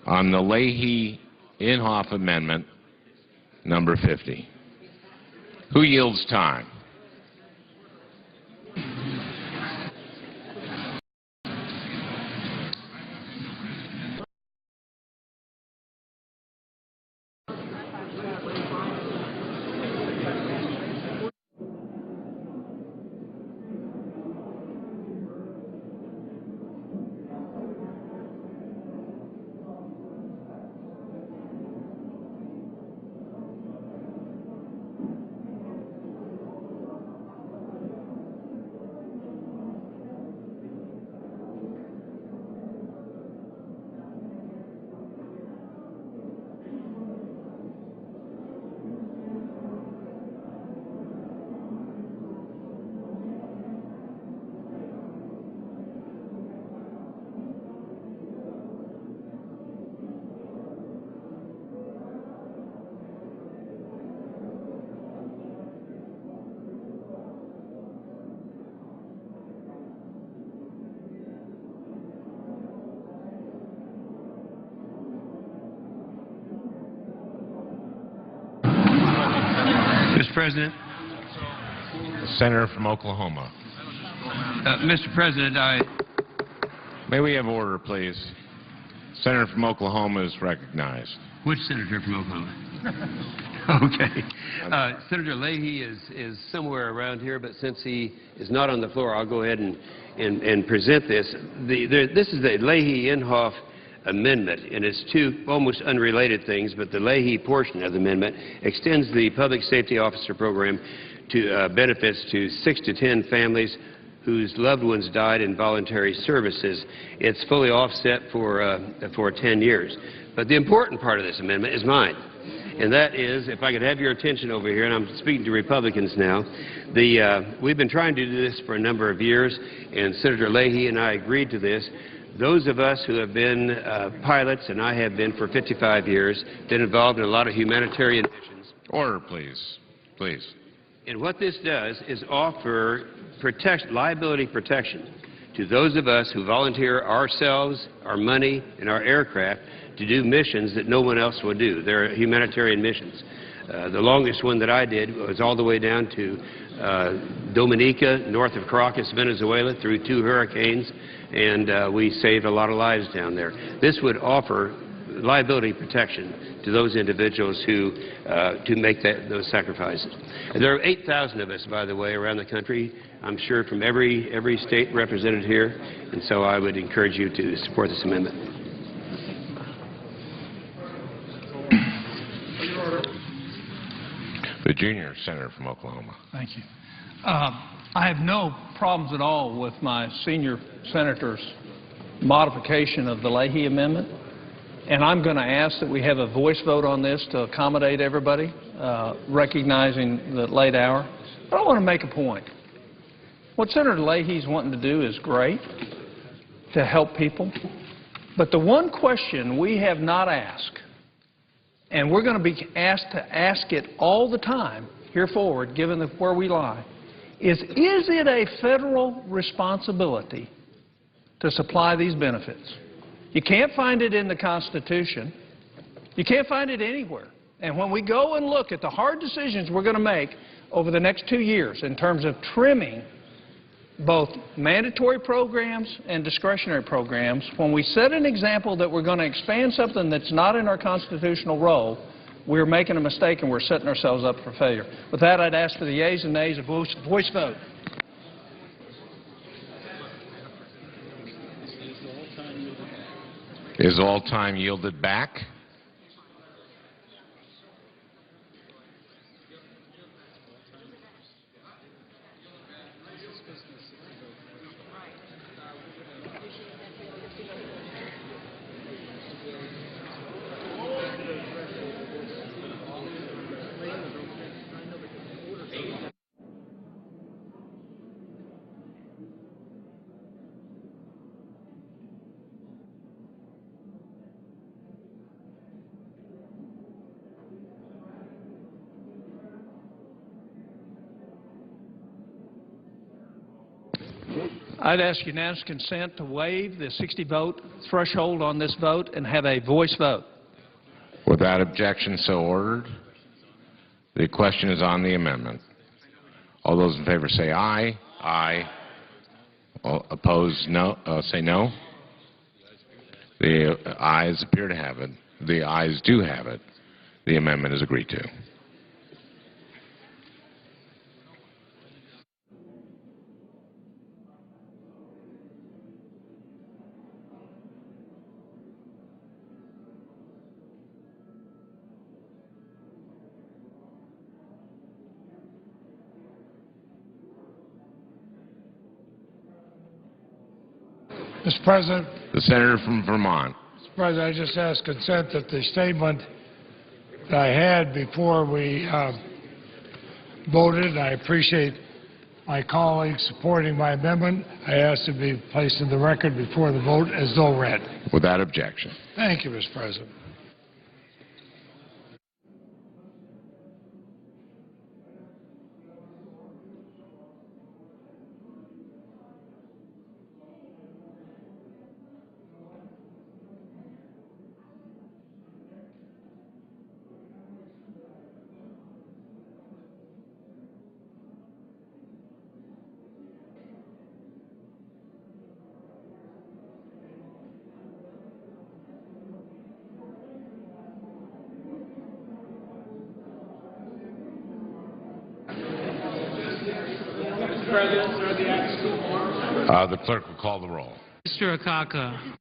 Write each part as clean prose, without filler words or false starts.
on the Leahy-Inhofe Amendment, number 50. Who yields time? Mr. President. The Senator from Oklahoma. Mr. President, May we have order, please? Senator from Oklahoma is recognized. Which senator from Oklahoma? Okay. Senator Leahy is somewhere around here, but since he is not on the floor, I'll go ahead and present this. This is the Leahy-Inhofe Amendment, and it's two almost unrelated things, but the Leahy portion of the amendment extends the Public Safety Officer Program to benefits to 6 to 10 families whose loved ones died in voluntary services. It's fully offset for 10 years. But the important part of this amendment is mine. And that is, if I could have your attention over here, and I'm speaking to Republicans now, we've been trying to do this for a number of years, and Senator Leahy and I agreed to this. Those of us who have been pilots, and I have been for 55 years, been involved in a lot of humanitarian missions. Order, please. Please. And what this does is offer liability protection to those of us who volunteer ourselves, our money, and our aircraft to do missions that no one else will do. They're humanitarian missions. The longest one that I did was all the way down to Dominica, north of Caracas, Venezuela, through 2 hurricanes, and we saved a lot of lives down there. This would offer liability protection to those individuals who to make those sacrifices. And there are 8,000 of us, by the way, around the country, I'm sure from every state represented here, and so I would encourage you to support this amendment. The junior senator from Oklahoma. Thank you. I have no problems at all with my senior senator's modification of the Leahy amendment, and I'm going to ask that we have a voice vote on this to accommodate everybody, recognizing the late hour. But I want to make a point. What Senator Leahy's wanting to do is great, to help people, but the one question we have not asked, and we're going to be asked to ask it all the time here forward, given where we lie, is it a federal responsibility to supply these benefits? You can't find it in the Constitution. You can't find it anywhere. And when we go and look at the hard decisions we're going to make over the next 2 years in terms of trimming both mandatory programs and discretionary programs, when we set an example that we're going to expand something that's not in our constitutional role, we're making a mistake and we're setting ourselves up for failure. With that, I'd ask for the yeas and nays, a voice vote. Is all time yielded back? I'd ask unanimous consent to waive the 60-vote threshold on this vote and have a voice vote. Without objection, so ordered. The question is on the amendment. All those in favor say aye. Aye. All opposed, no. Say no. The ayes appear to have it. The ayes do have it. The amendment is agreed to. Mr. President, The senator from Vermont. Mr. President, I just ask consent that the statement that I had before we voted, and I appreciate my colleagues supporting my amendment, I ask to be placed in the record before the vote as though read. Without objection. Thank you, Mr. President. The clerk will call the roll. Mr. Akaka.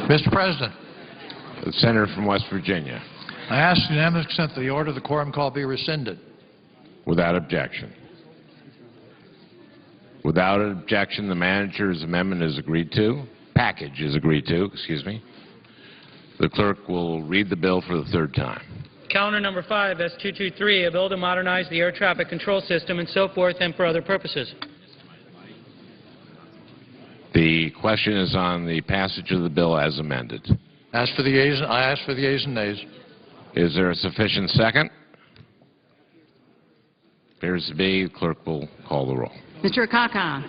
Mr. President, The senator from West Virginia. I ask unanimous consent that the order of the quorum call be rescinded. Without objection. Without objection, the manager's amendment is agreed to. Package is agreed to, excuse me. The clerk will read the bill for the third time. Calendar number 5, S223, a bill to modernize the air traffic control system and so forth and for other purposes. The question is on the passage of the bill as amended. I ask for the yeas and nays. Is there a sufficient second? Appears to be. The clerk will call the roll. Mr. Akaka.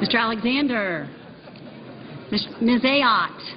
Mr. Alexander. Ms. Ayotte.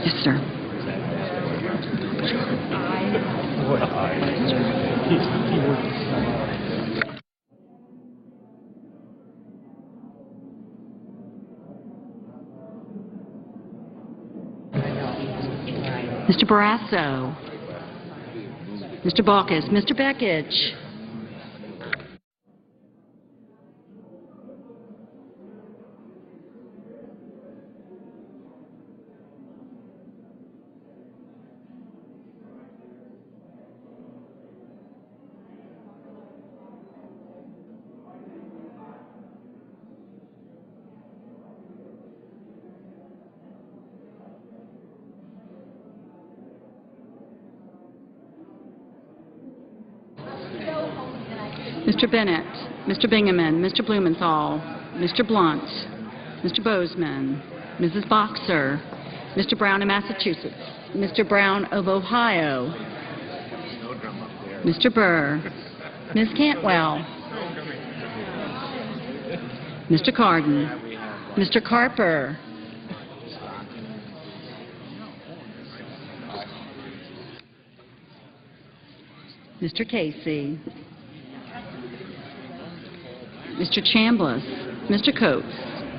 Yes, sir. Mr. Barrasso. Mr. Baucus. Mr. Bekich. Mr. Bennett, Mr. Bingaman, Mr. Blumenthal, Mr. Blunt, Mr. Bozeman, Mrs. Boxer, Mr. Brown of Massachusetts, Mr. Brown of Ohio, Mr. Burr, Ms. Cantwell, Mr. Cardin, Mr. Carper, Mr. Casey, Mr. Chambliss, Mr. Coates,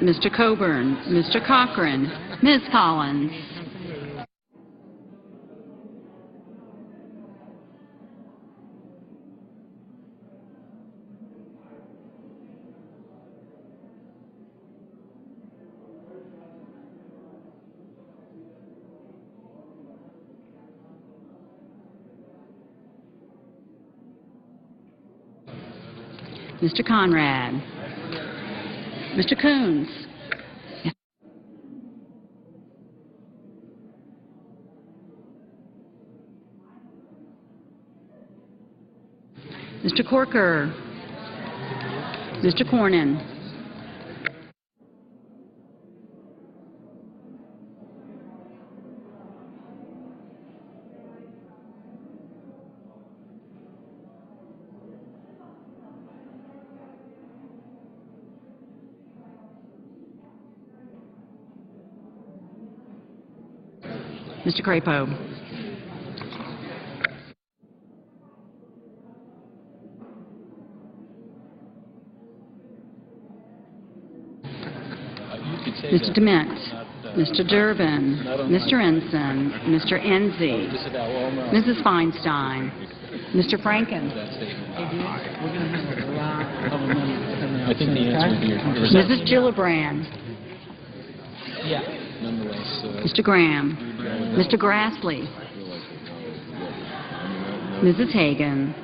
Mr. Coburn, Mr. Cochran, Ms. Collins. Mr. Conrad, Mr. Coons. Mr. Corker. Mr. Cornyn. Mr. Crapo. Mr. Dement. Mr. Durbin. Mr. Ensign. Mr. Enzi. Mrs. Feinstein. Mr. Franken. I think the answer would be Mrs. Gillibrand. nonetheless. Mr. Graham. Mr. Grassley. Mrs. Hagan.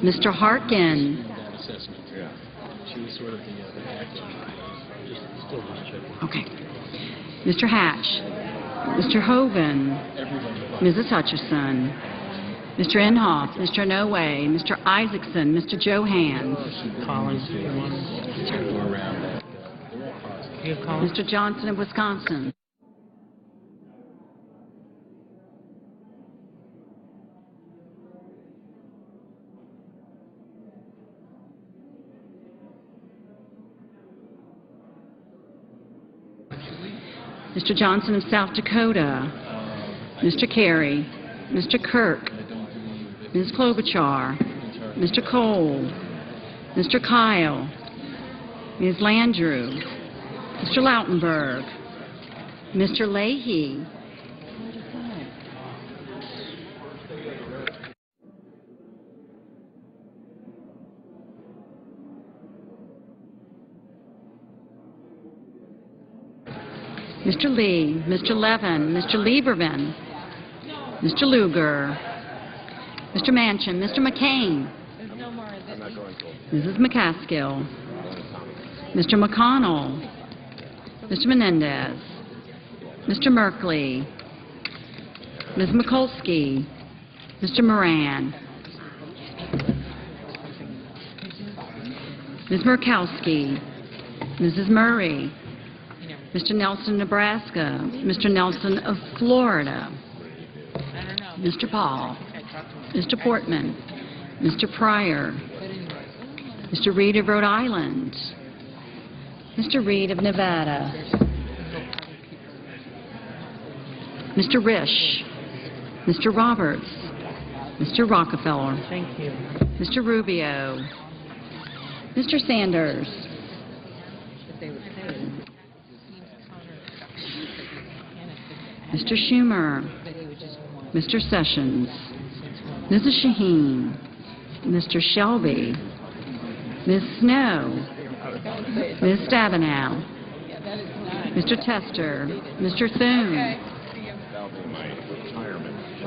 Mr. Harkin. That assessment. She was sort of the acting. Okay. Mr. Hatch. Mr. Hoven. Mrs. Hutchison. Mr. Inhofe. Mr. Inouye. Mr. Isaacson. Mr. Johans. Collins. You have Collins? Mr. Johnson of Wisconsin. Mr. Johnson of South Dakota. Mr. Carey. Mr. Kirk. Ms. Klobuchar. Mr. Cole. Mr. Kyle. Ms. Landrieu. Mr. Lautenberg. Mr. Leahy. Mr. Lee, Mr. Levin, Mr. Lieberman, Mr. Lugar, Mr. Manchin, Mr. McCain, Mrs. McCaskill, Mr. McConnell, Mr. Menendez, Mr. Merkley, Ms. Mikulski, Mr. Moran, Ms. Murkowski, Mrs. Murray, Mr. Nelson, Nebraska, Mr. Nelson of Florida, Mr. Paul, Mr. Portman, Mr. Pryor, Mr. Reed of Rhode Island, Mr. Reed of Nevada, Mr. Risch, Mr. Roberts, Mr. Rockefeller, Thank you. Mr. Rubio, Mr. Sanders, Mr. Schumer, Mr. Sessions, Mrs. Shaheen, Mr. Shelby, Ms. Snow, Ms. Stabenow, Mr. Tester, Mr. Thune,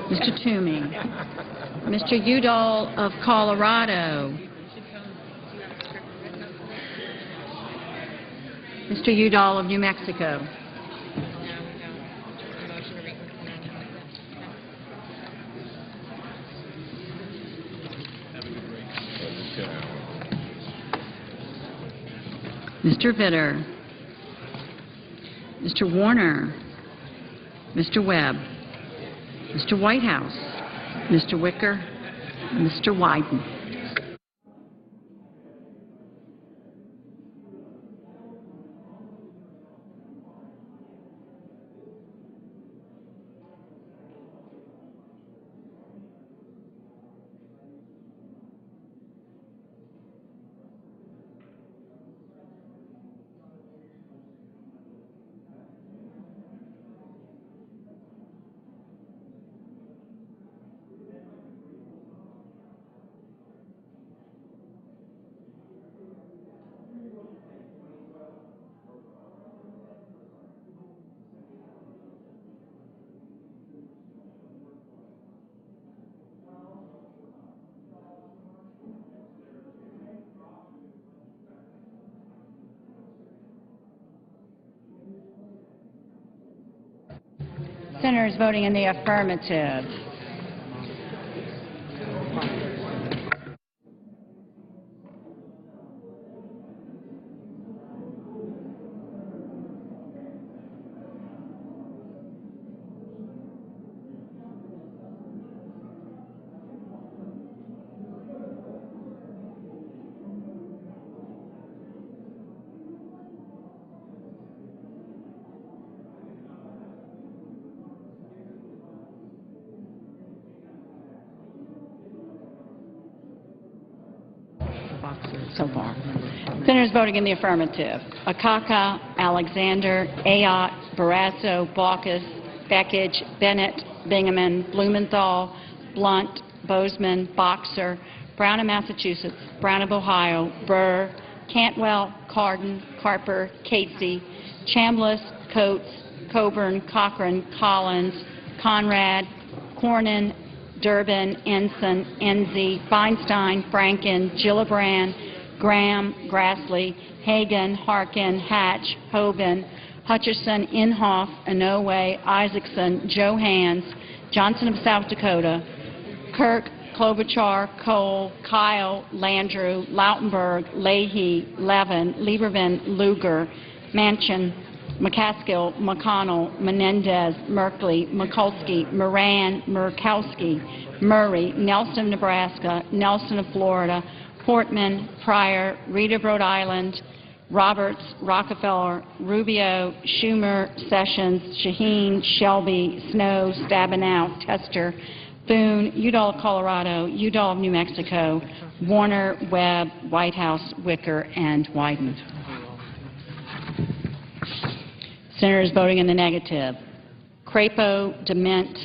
Mr. Toomey, Mr. Udall of Colorado, Mr. Udall of New Mexico, Mr. Vitter, Mr. Warner, Mr. Webb, Mr. Whitehouse, Mr. Wicker, Mr. Wyden. Senators voting in the affirmative. So far. Senators voting in the affirmative. Akaka, Alexander, Ayotte, Barrasso, Baucus, Bekich, Bennett, Bingaman, Blumenthal, Blunt, Bozeman, Boxer, Brown of Massachusetts, Brown of Ohio, Burr, Cantwell, Cardin, Carper, Casey, Chambliss, Coates, Coburn, Cochran, Collins, Conrad, Cornyn, Durbin, Ensign, Enzi, Feinstein, Franken, Gillibrand, Graham, Grassley, Hagan, Harkin, Hatch, Hoban, Hutcherson, Inhofe, Inouye, Isaacson, Johans, Johnson of South Dakota, Kirk, Klobuchar, Cole, Kyle, Landrieu, Lautenberg, Leahy, Levin, Lieberman, Lugar, Manchin, McCaskill, McConnell, Menendez, Merkley, Mikulski, Moran, Murkowski, Murray, Nelson of Nebraska, Nelson of Florida, Portman, Pryor, Reed of Rhode Island, Roberts, Rockefeller, Rubio, Schumer, Sessions, Shaheen, Shelby, Snow, Stabenow, Tester, Thune, Udall of Colorado, Udall of New Mexico, Warner, Webb, Whitehouse, Wicker, and Wyden. Senators voting in the negative. Crapo, Dement,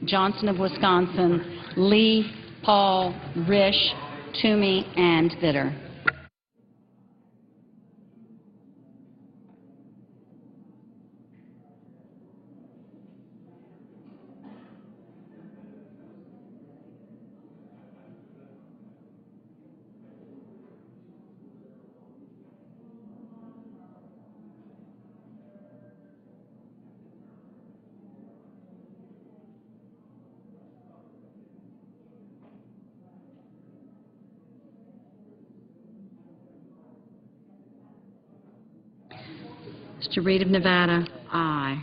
Johnson of Wisconsin, Lee, Paul, Risch, Toomey, and Vitter. Mr. Reed of Nevada, aye.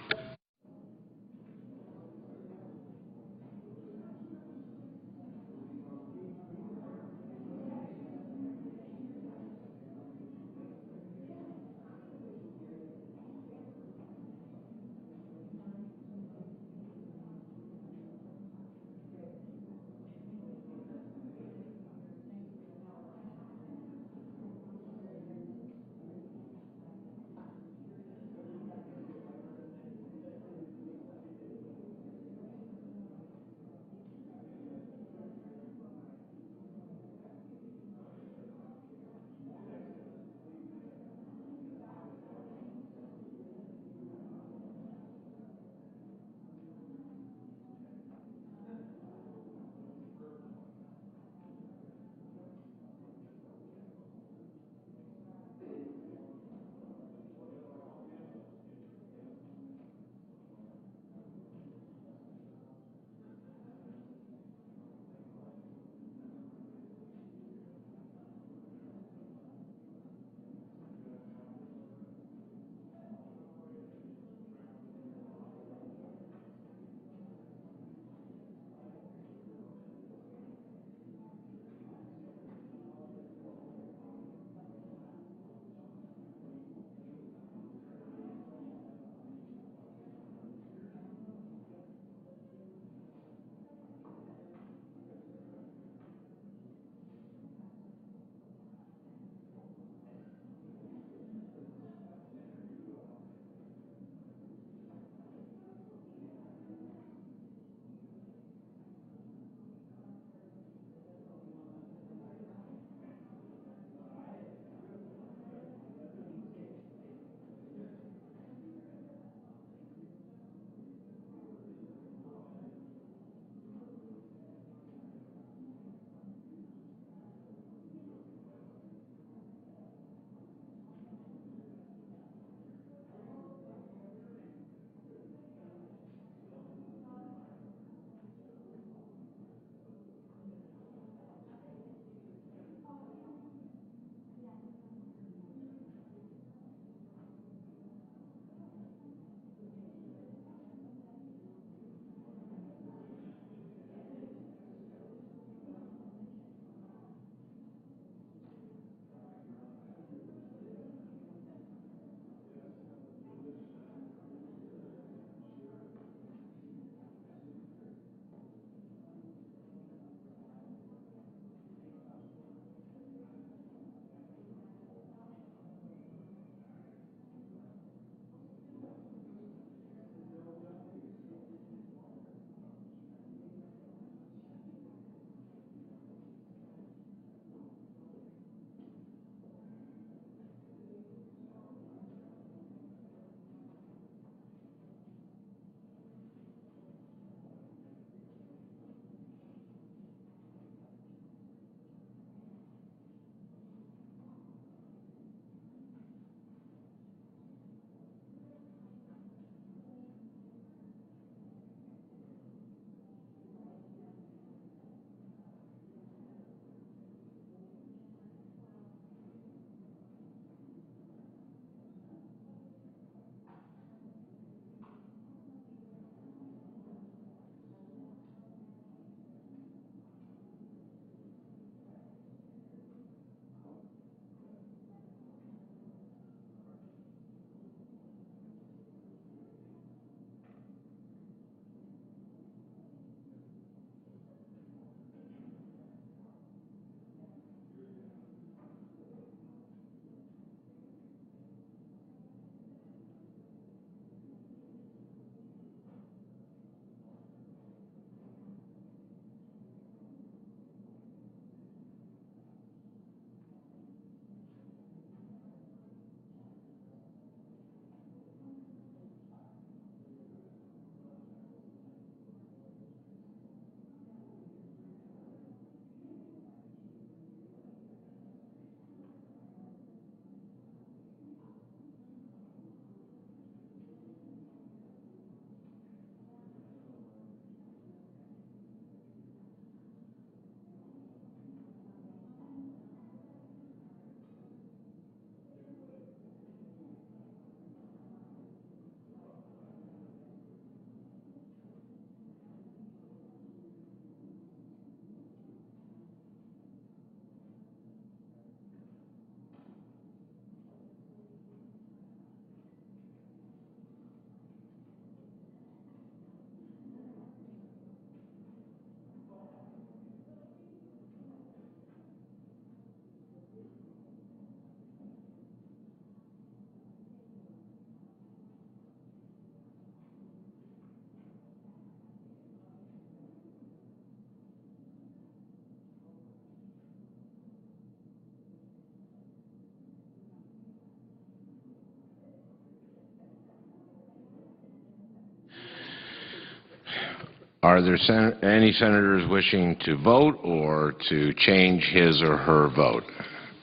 Are there any senators wishing to vote or to change his or her vote?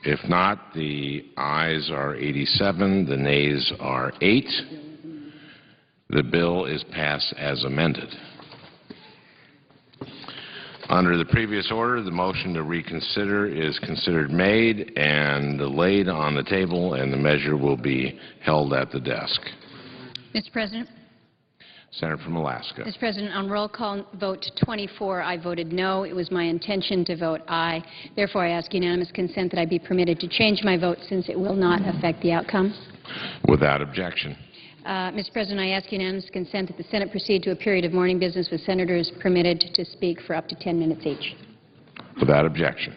If not, the ayes are 87, the nays are 8. The bill is passed as amended. Under the previous order, the motion to reconsider is considered made and laid on the table, and the measure will be held at the desk. Mr. President. Senator from Alaska. Mr. President, on roll call vote 24, I voted no. It was my intention to vote aye. Therefore, I ask unanimous consent that I be permitted to change my vote since it will not affect the outcome. Without objection. Mr. President, I ask unanimous consent that the Senate proceed to a period of morning business with senators permitted to speak for up to 10 minutes each. Without objection.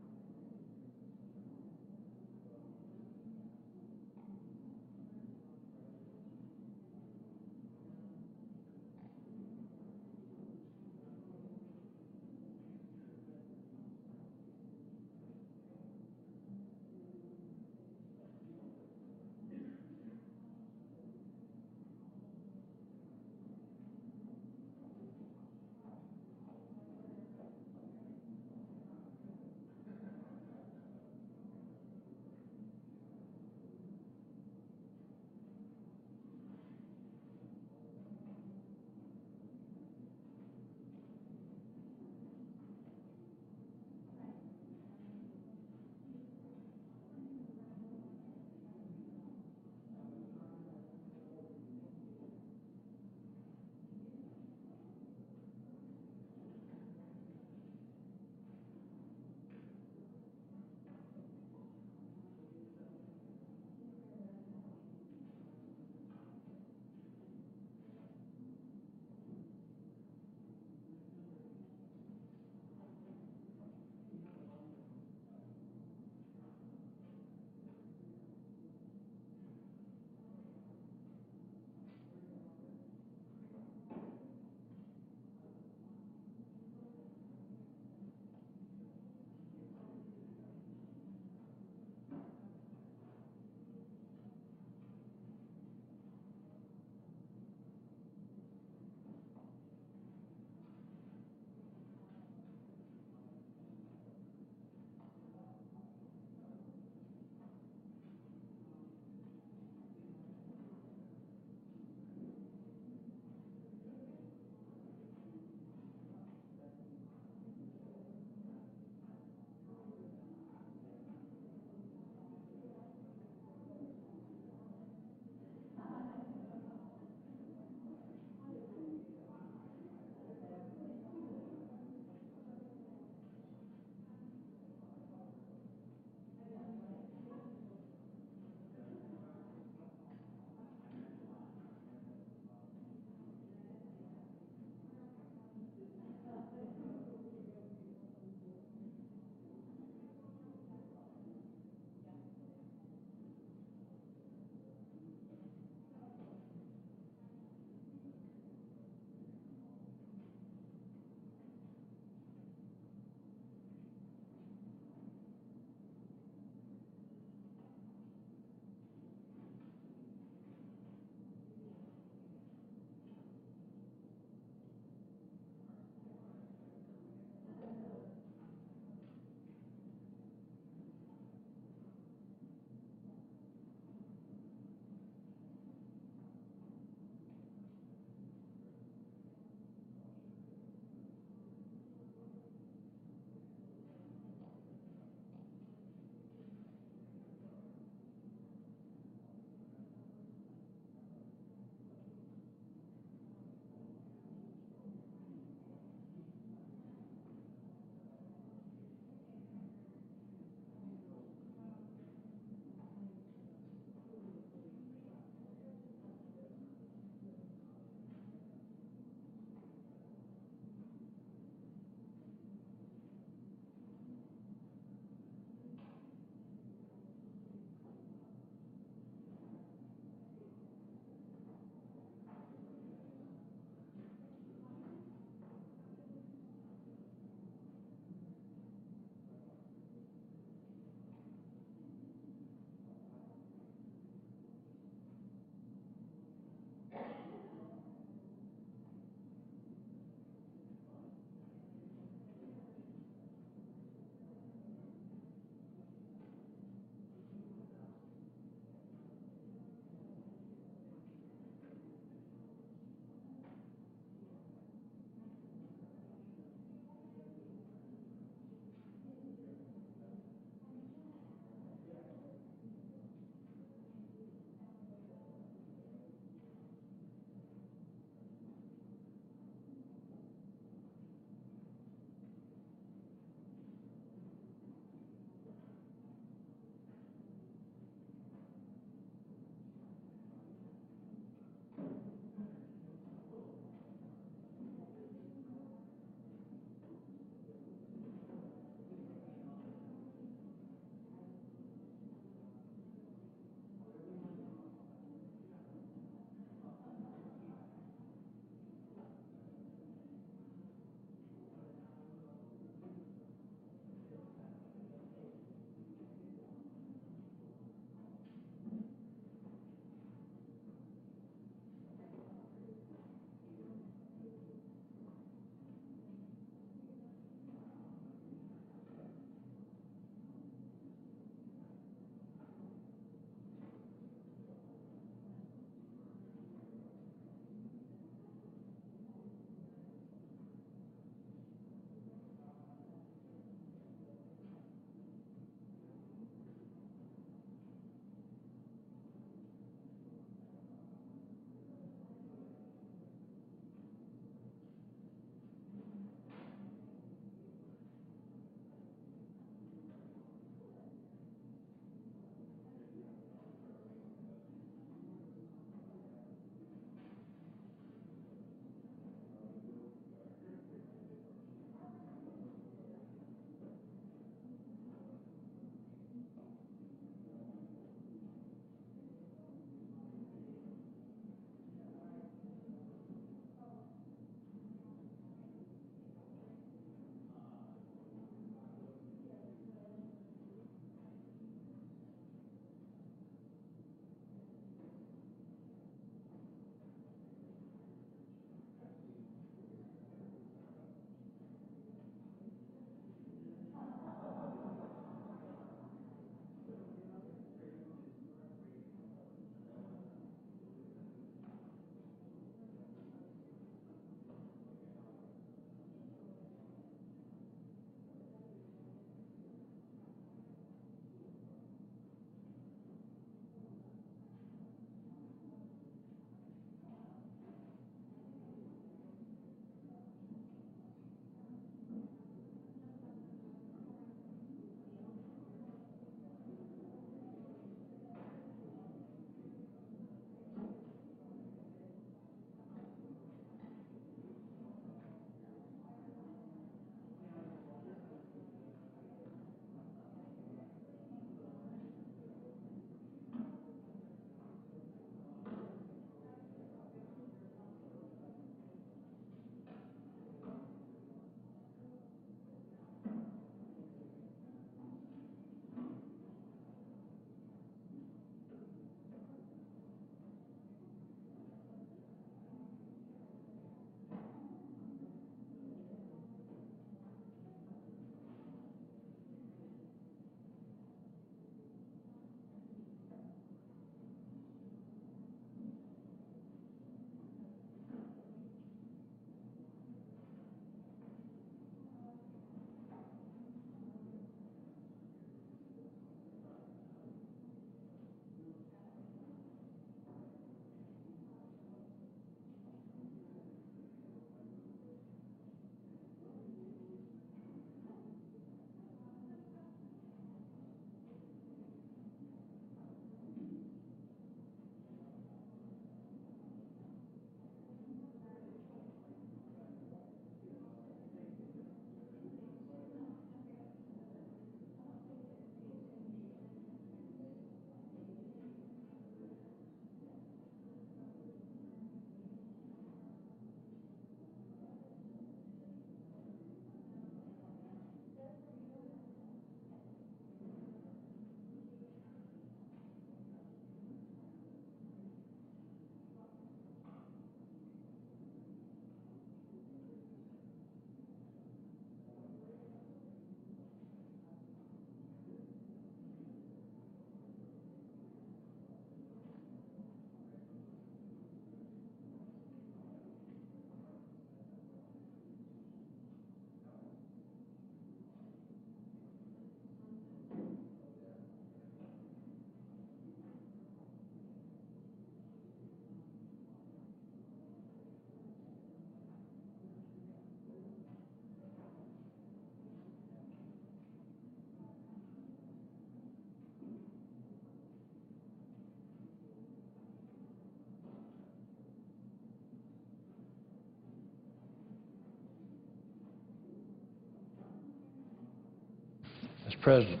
Mr. President,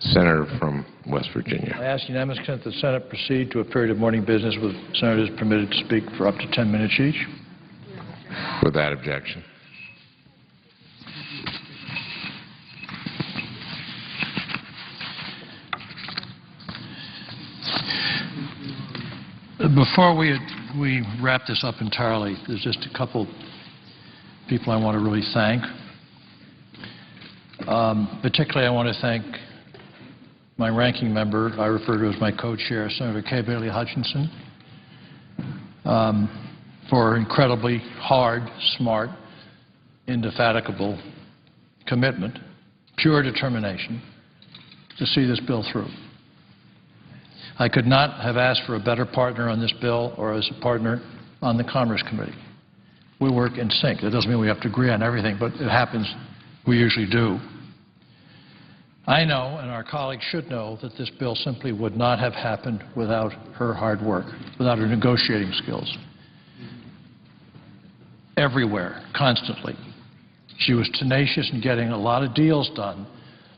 Senator from West I Virginia. ask unanimous consent that the Senate proceed to a period of morning business with senators permitted to speak for up to 10 minutes each. Without objection. Before we wrap this up entirely, there's just a couple people I want to really thank. Particularly, I want to thank my ranking member, I refer to as my co-chair, Senator Kay Bailey Hutchinson, for incredibly hard, smart, indefatigable commitment, pure determination to see this bill through. I could not have asked for a better partner on this bill or as a partner on the Commerce Committee. We work in sync. That doesn't mean we have to agree on everything, but it happens we usually do. I know, and our colleagues should know, that this bill simply would not have happened without her hard work, without her negotiating skills. Everywhere, constantly. She was tenacious in getting a lot of deals done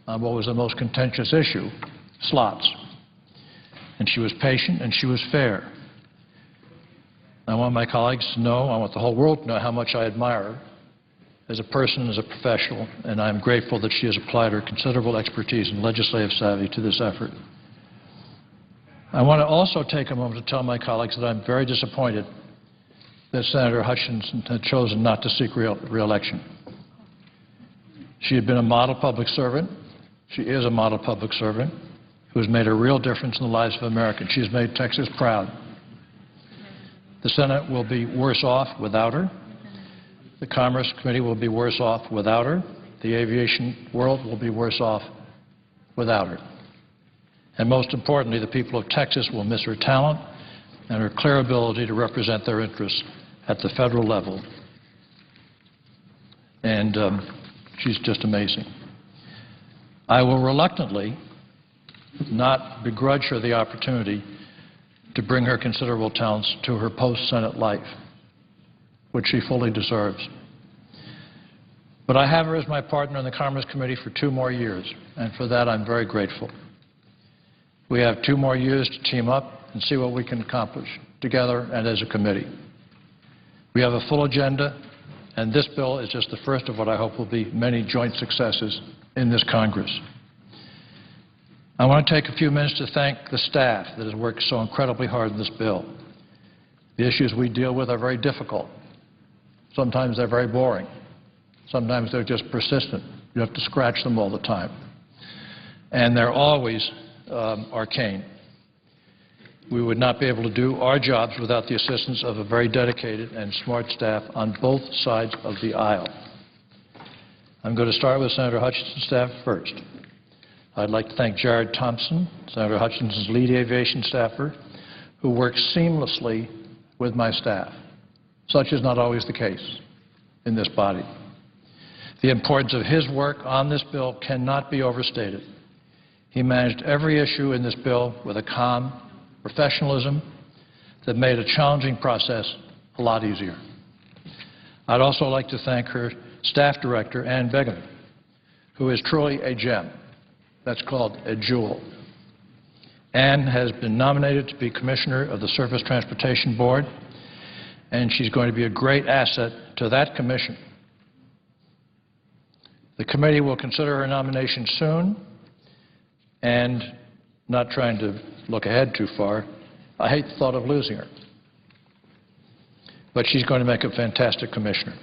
on what was the most contentious issue, slots. And she was patient and she was fair. I want my colleagues to know, I want the whole world to know how much I admire her as a person, as a professional, and I'm grateful that she has applied her considerable expertise and legislative savvy to this effort. I want to also take a moment to tell my colleagues that I'm very disappointed that Senator Hutchinson had chosen not to seek re-election. She had been a model public servant. She is a model public servant who has made a real difference in the lives of Americans. She has made Texas proud. The Senate will be worse off without her. The Commerce Committee will be worse off without her. The aviation world will be worse off without her. And most importantly, the people of Texas will miss her talent and her clear ability to represent their interests at the federal level. And she's just amazing. I will reluctantly not begrudge her the opportunity to bring her considerable talents to her post-Senate life, which she fully deserves. But I have her as my partner in the Commerce Committee for 2 more years, and for that I'm very grateful. We have 2 more years to team up and see what we can accomplish together and as a committee. We have a full agenda, and this bill is just the first of what I hope will be many joint successes in this Congress. I want to take a few minutes to thank the staff that has worked so incredibly hard on this bill. The issues we deal with are very difficult. Sometimes they're very boring. Sometimes they're just persistent. You have to scratch them all the time. And they're always arcane. We would not be able to do our jobs without the assistance of a very dedicated and smart staff on both sides of the aisle. I'm going to start with Senator Hutchinson's staff first. I'd like to thank Jared Thompson, Senator Hutchinson's lead aviation staffer, who works seamlessly with my staff. Such is not always the case in this body. The importance of his work on this bill cannot be overstated. He managed every issue in this bill with a calm professionalism that made a challenging process a lot easier. I'd also like to thank her staff director, Ann Begum, who is truly a gem. That's called a jewel. Ann has been nominated to be Commissioner of the Surface Transportation Board, and she's going to be a great asset to that commission. The committee will consider her nomination soon, and not trying to look ahead too far, I hate the thought of losing her. But she's going to make a fantastic commissioner.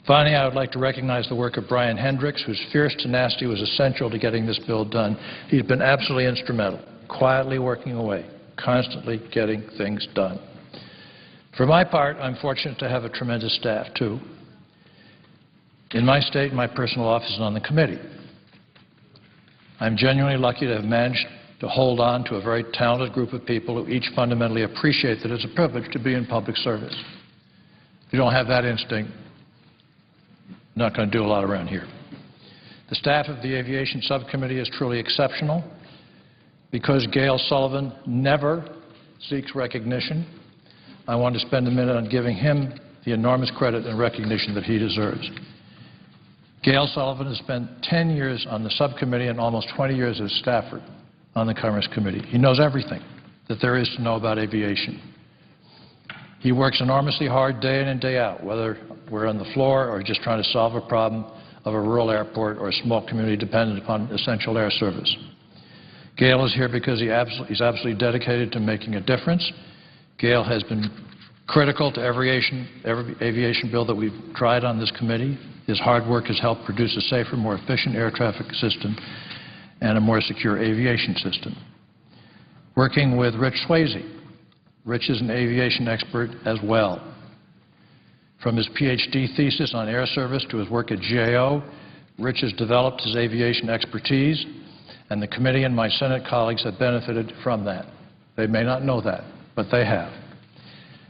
Finally, I would like to recognize the work of Brian Hendricks, whose fierce tenacity was essential to getting this bill done. He's been absolutely instrumental, quietly working away, constantly getting things done. For my part, I'm fortunate to have a tremendous staff, too, in my state, in my personal office, and on the committee. I'm genuinely lucky to have managed to hold on to a very talented group of people who each fundamentally appreciate that it's a privilege to be in public service. If you don't have that instinct, you're not going to do a lot around here. The staff of the Aviation Subcommittee is truly exceptional. Because Gail Sullivan never seeks recognition, I want to spend a minute on giving him the enormous credit and recognition that he deserves. Gail Sullivan has spent 10 years on the subcommittee and almost 20 years as staffer on the Commerce Committee. He knows everything that there is to know about aviation. He works enormously hard day in and day out, whether we're on the floor or just trying to solve a problem of a rural airport or a small community dependent upon essential air service. Gail is here because he's absolutely dedicated to making a difference. Gail has been critical to every aviation bill that we've tried on this committee. His hard work has helped produce a safer, more efficient air traffic system and a more secure aviation system. Working with Rich Swayze. Rich is an aviation expert as well. From his PhD thesis on air service to his work at GAO, Rich has developed his aviation expertise, and the committee and my Senate colleagues have benefited from that. They may not know that, but they have.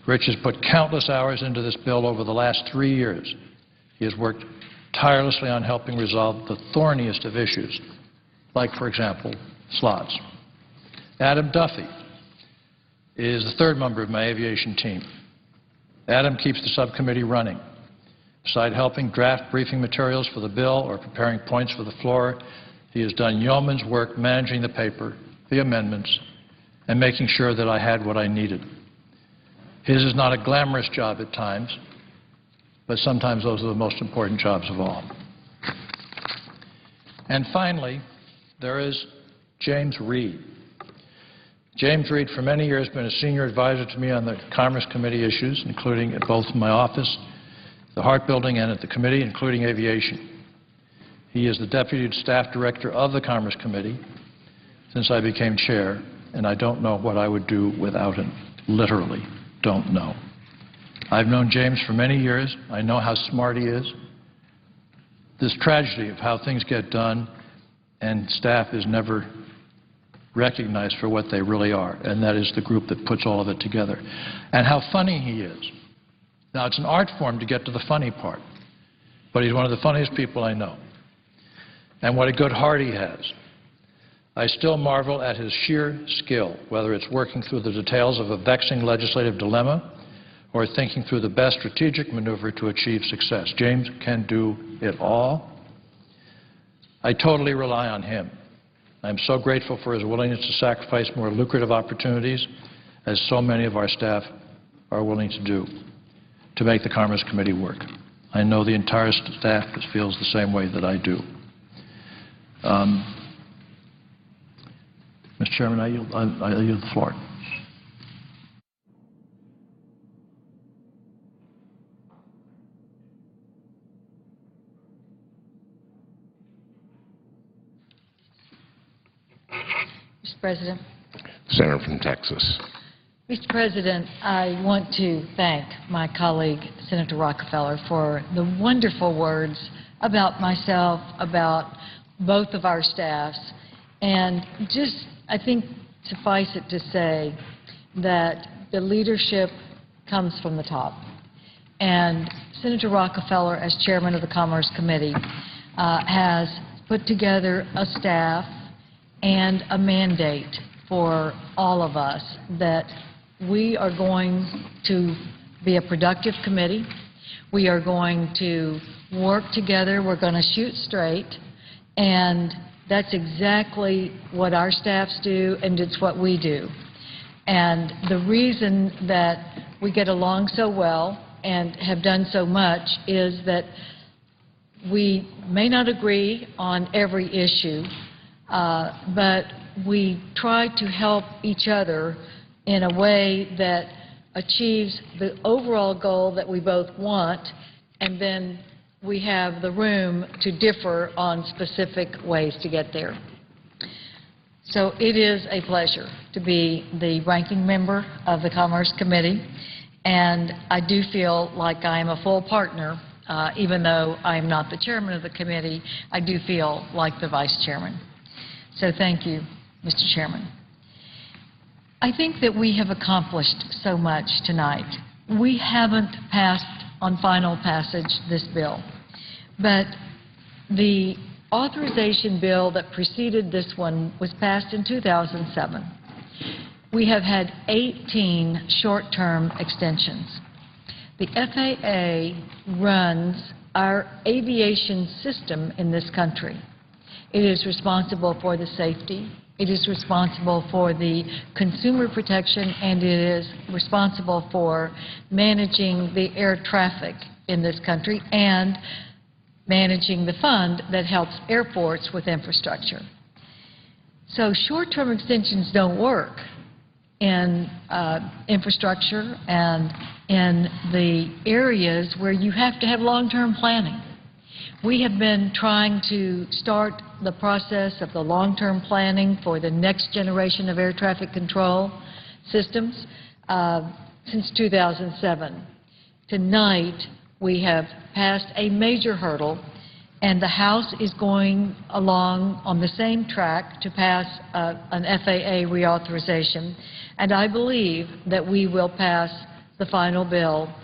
Rich has put countless hours into this bill over the last 3 years. He has worked tirelessly on helping resolve the thorniest of issues, like, for example, slots. Adam Duffy is the third member of my aviation team. Adam keeps the subcommittee running. Beside helping draft briefing materials for the bill or preparing points for the floor, he has done yeoman's work managing the paper, the amendments, and making sure that I had what I needed. His is not a glamorous job at times, but sometimes those are the most important jobs of all. And finally, there is James Reed. James Reed, for many years, has been a senior advisor to me on the Commerce Committee issues, including at both my office, the Hart Building, and at the committee, including aviation. He is the Deputy Staff Director of the Commerce Committee since I became chair, and I don't know what I would do without him. Literally, don't know. I've known James for many years. I know how smart he is. This tragedy of how things get done and staff is never recognized for what they really are, and that is the group that puts all of it together. And how funny he is. Now, it's an art form to get to the funny part, but he's one of the funniest people I know. And what a good heart he has. I still marvel at his sheer skill, whether it's working through the details of a vexing legislative dilemma or thinking through the best strategic maneuver to achieve success. James can do it all. I totally rely on him. I'm so grateful for his willingness to sacrifice more lucrative opportunities, as so many of our staff are willing to do, to make the Commerce Committee work. I know the entire staff feels the same way that I do. Mr. Chairman, I yield the floor. Mr. President. Senator from Texas. Mr. President, I want to thank my colleague, Senator Rockefeller, for the wonderful words about myself, about both of our staffs, and just, I think, suffice it to say that the leadership comes from the top. And Senator Rockefeller, as chairman of the Commerce Committee, has put together a staff and a mandate for all of us that we are going to be a productive committee. We are going to work together. We're going to shoot straight. And that's exactly what our staffs do, and it's what we do. And the reason that we get along so well and have done so much is that we may not agree on every issue, but we try to help each other in a way that achieves the overall goal that we both want, and then we have the room to differ on specific ways to get there. So it is a pleasure to be the ranking member of the Commerce Committee, and I do feel like I am a full partner. Even though I am not the chairman of the committee, I do feel like the vice chairman. So thank you, Mr. Chairman. I think that we have accomplished so much tonight. We haven't passed on final passage this bill, but the authorization bill that preceded this one was passed in 2007. We have had 18 short-term extensions. The FAA runs our aviation system in this country. It is responsible for the safety, it is responsible for the consumer protection, and it is responsible for managing the air traffic in this country and managing the fund that helps airports with infrastructure. So short-term extensions don't work in infrastructure and in the areas where you have to have long-term planning. We have been trying to start the process of the long-term planning for the next generation of air traffic control systems since 2007. Tonight, we have passed a major hurdle, and the House is going along on the same track to pass an FAA reauthorization, and I believe that we will pass the final bill,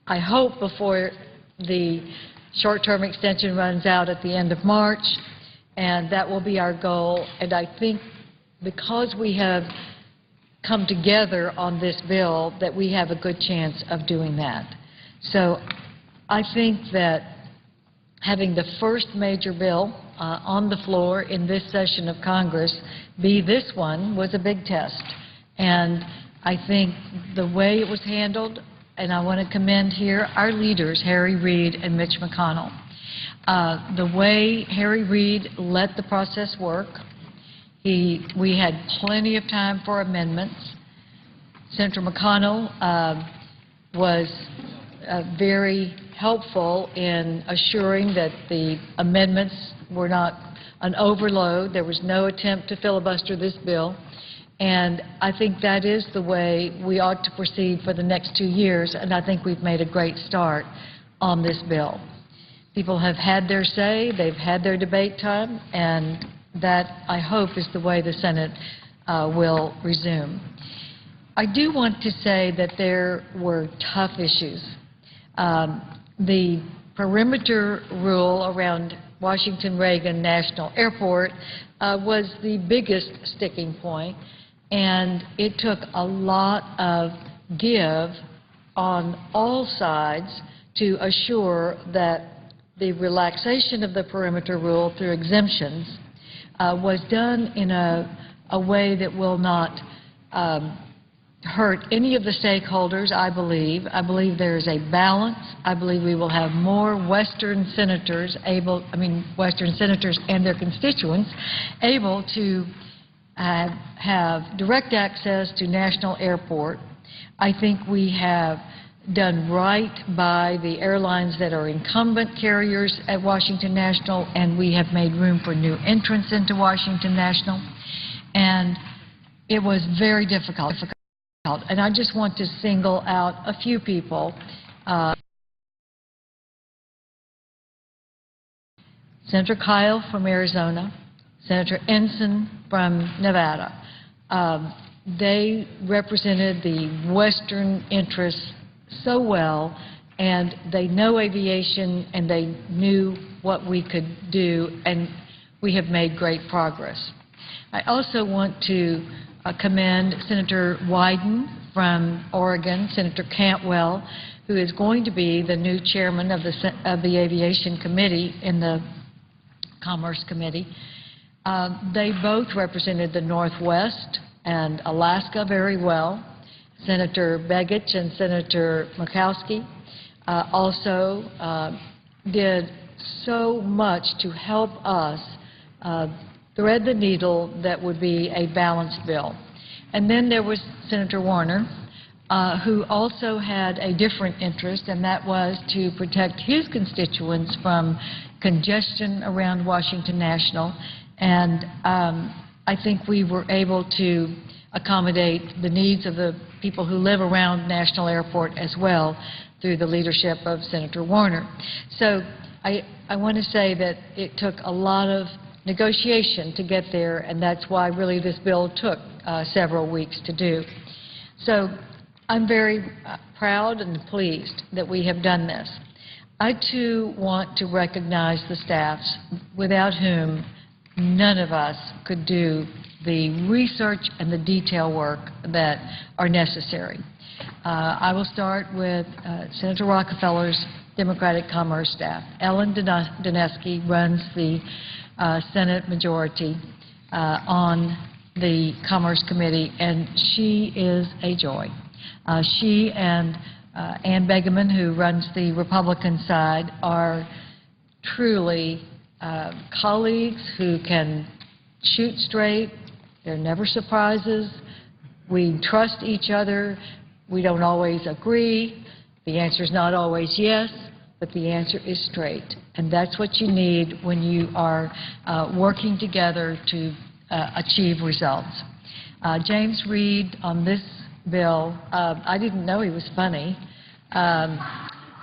I hope before the short-term extension runs out at the end of March, and that will be our goal. And I think because we have come together on this bill that we have a good chance of doing that. So I think that having the first major bill on the floor in this session of Congress be this one was a big test. And I think the way it was handled, and I want to commend here our leaders, Harry Reid and Mitch McConnell. The way Harry Reid let the process work, we had plenty of time for amendments. Senator McConnell was very helpful in assuring that the amendments were not an overload. There was no attempt to filibuster this bill. And I think that is the way we ought to proceed for the next 2 years, and I think we've made a great start on this bill. People have had their say, they've had their debate time, and that, I hope, is the way the Senate will resume. I do want to say that there were tough issues. The perimeter rule around Washington Reagan National Airport was the biggest sticking point, and it took a lot of give on all sides to assure that the relaxation of the perimeter rule through exemptions was done in a way that will not hurt any of the stakeholders, I believe. I believe there is a balance. I believe we will have more Western senators Western senators and their constituents able to have direct access to National Airport. I think we have done right by the airlines that are incumbent carriers at Washington National, and we have made room for new entrants into Washington National. And it was very difficult. And I just want to single out a few people. Senator Kyle from Arizona, Senator Ensign from Nevada. They represented the Western interests so well, and they know aviation, and they knew what we could do, and we have made great progress. I also want to commend Senator Wyden from Oregon, Senator Cantwell, who is going to be the new chairman of the Aviation Committee in the Commerce Committee. They both represented the Northwest and Alaska very well. Senator Begich and Senator Murkowski also did so much to help us thread the needle that would be a balanced bill. And then there was Senator Warner, who also had a different interest, and that was to protect his constituents from congestion around Washington National. And I think we were able to accommodate the needs of the people who live around National Airport as well through the leadership of Senator Warner. So I want to say that it took a lot of negotiation to get there, and that's why really this bill took several weeks to do. So I'm very proud and pleased that we have done this. I, too, want to recognize the staffs without whom none of us could do the research and the detail work that are necessary. I will start with Senator Rockefeller's Democratic Commerce staff. Ellen Dineski runs the Senate majority on the Commerce Committee, and she is a joy. She and Ann Begeman, who runs the Republican side, are truly colleagues who can shoot straight. There are never surprises. We trust each other. We don't always agree. The answer is not always yes, but the answer is straight. And that's what you need when you are working together to achieve results. James Reed on this bill, I didn't know he was funny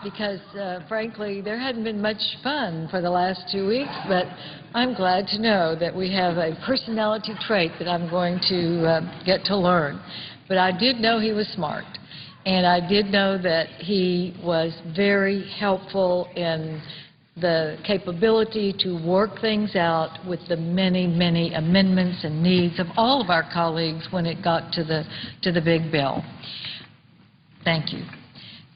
because, frankly, there hadn't been much fun for the last 2 weeks, but I'm glad to know that we have a personality trait that I'm going to get to learn. But I did know he was smart, and I did know that he was very helpful in the capability to work things out with the many, many amendments and needs of all of our colleagues when it got to the big bill. Thank you.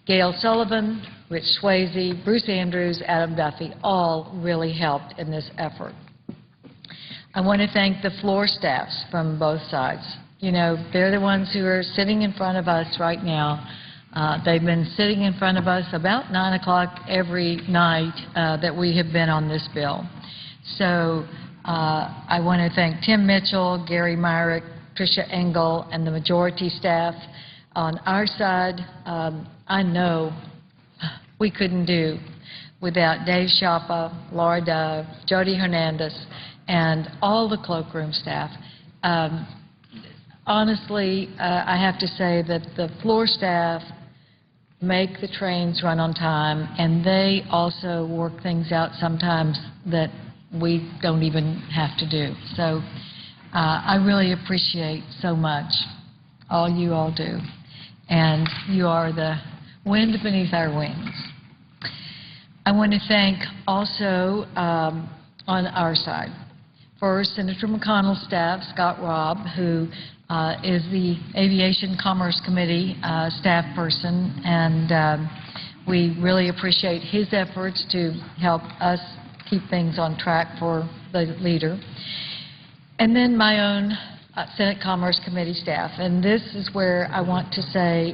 Gail Sullivan, Rich Swayze, Bruce Andrews, Adam Duffy, all really helped in this effort. I want to thank the floor staffs from both sides. You know, they're the ones who are sitting in front of us right now. They've been sitting in front of us about 9 o'clock every night that we have been on this bill. So I want to thank Tim Mitchell, Gary Myrick, Tricia Engel, and the majority staff. On our side, I know we couldn't do without Dave Sciappa, Laura Dove, Jody Hernandez, and all the cloakroom staff. Honestly, I have to say that the floor staff make the trains run on time, and they also work things out sometimes that we don't even have to do. So I really appreciate so much all you all do, and you are the wind beneath our wings. I want to thank also on our side, first, Senator McConnell's staff, Scott Robb, who is the Aviation Commerce Committee staff person, and we really appreciate his efforts to help us keep things on track for the leader. And then my own Senate Commerce Committee staff. And this is where I want to say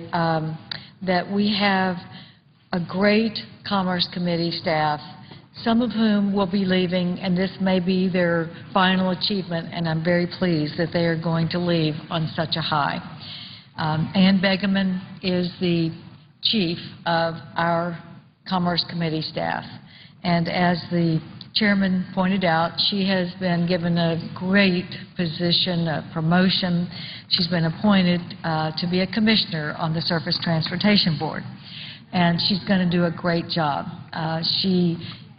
that we have a great Commerce Committee staff, some of whom will be leaving, and this may be their final achievement, and I'm very pleased that they are going to leave on such a high. Ann Begeman is the chief of our Commerce Committee staff, and as the chairman pointed out, she has been given a great position, a promotion. She's been appointed to be a commissioner on the Surface Transportation Board, and she's going to do a great job.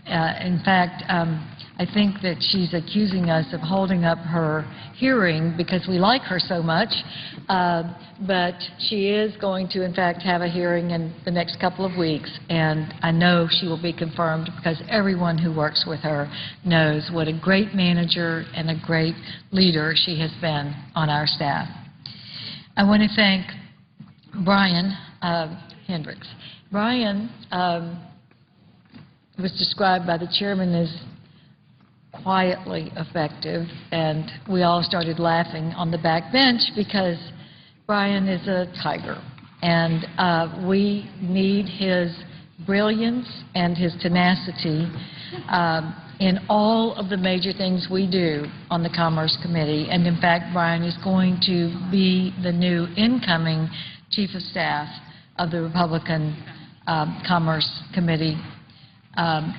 In fact, I think that she's accusing us of holding up her hearing because we like her so much, but she is going to, in fact, have a hearing in the next couple of weeks, and I know she will be confirmed because everyone who works with her knows what a great manager and a great leader she has been on our staff. I want to thank Brian Hendricks. Brian was described by the chairman as quietly effective, and we all started laughing on the back bench because Brian is a tiger, and we need his brilliance and his tenacity in all of the major things we do on the Commerce Committee. And in fact, Brian is going to be the new incoming Chief of Staff of the Republican Commerce Committee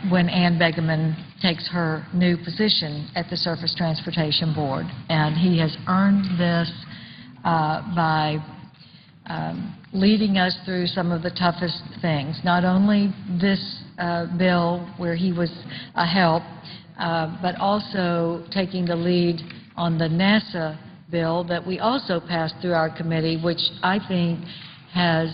when Ann Begeman takes her new position at the Surface Transportation Board. And he has earned this by leading us through some of the toughest things. Not only this bill where he was a help, but also taking the lead on the NASA bill that we also passed through our committee, which I think has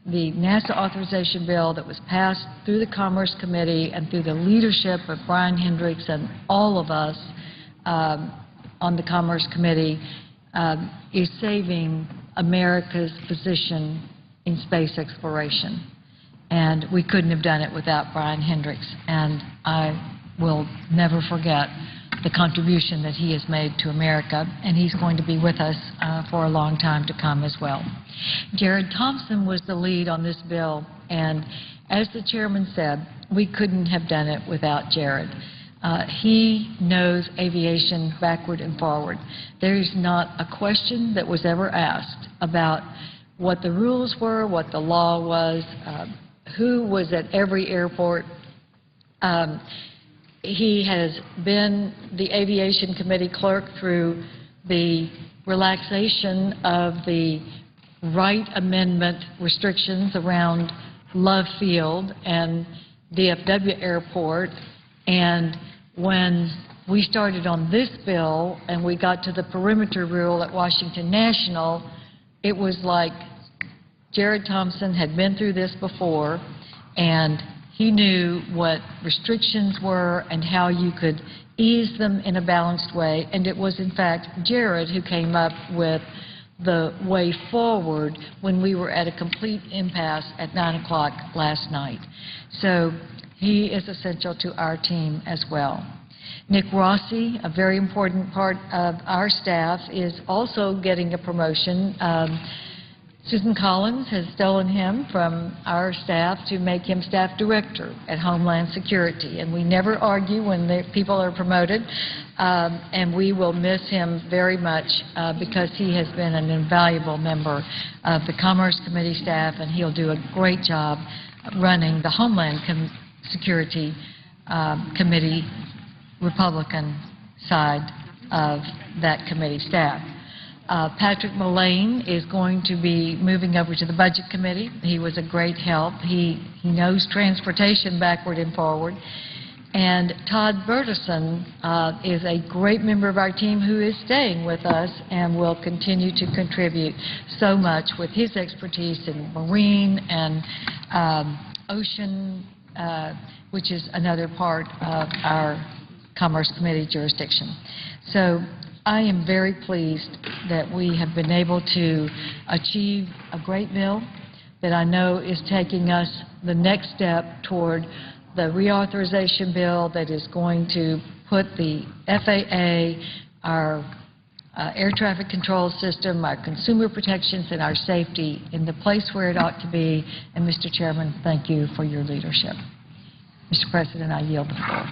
the NASA authorization bill that was passed through the Commerce Committee and through the leadership of Brian Hendricks and all of us on the Commerce Committee is saving America's position in space exploration. and we couldn't have done it without Brian Hendricks. And I will never forget the contribution that he has made to America, and he's going to be with us for a long time to come as well. Jared Thompson was the lead on this bill, and as the chairman said, we couldn't have done it without Jared. He knows aviation backward and forward. There's not a question that was ever asked about what the rules were, what the law was, who was at every airport. He has been the Aviation Committee clerk through the relaxation of the Wright Amendment restrictions around Love Field and DFW Airport. And when we started on this bill and we got to the perimeter rule at Washington National, it was like Jared Thompson had been through this before, and he knew what restrictions were and how you could ease them in a balanced way. And it was, in fact, Jared who came up with the way forward when we were at a complete impasse at 9 o'clock last night. So he is essential to our team as well. Nick Rossi, a very important part of our staff, is also getting a promotion. Susan Collins has stolen him from our staff to make him staff director at Homeland Security. And we never argue when the people are promoted, and we will miss him very much because he has been an invaluable member of the Commerce Committee staff, and he'll do a great job running the Homeland Security Committee, Republican side of that committee staff. Patrick Mullane is going to be moving over to the Budget Committee. He was a great help. He knows transportation backward and forward. And Todd Burleson is a great member of our team who is staying with us and will continue to contribute so much with his expertise in marine and ocean, which is another part of our Commerce Committee jurisdiction. So I am very pleased that we have been able to achieve a great bill that I know is taking us the next step toward the reauthorization bill that is going to put the FAA, our air traffic control system, our consumer protections, and our safety in the place where it ought to be. And, Mr. Chairman, thank you for your leadership. Mr. President, I yield the floor.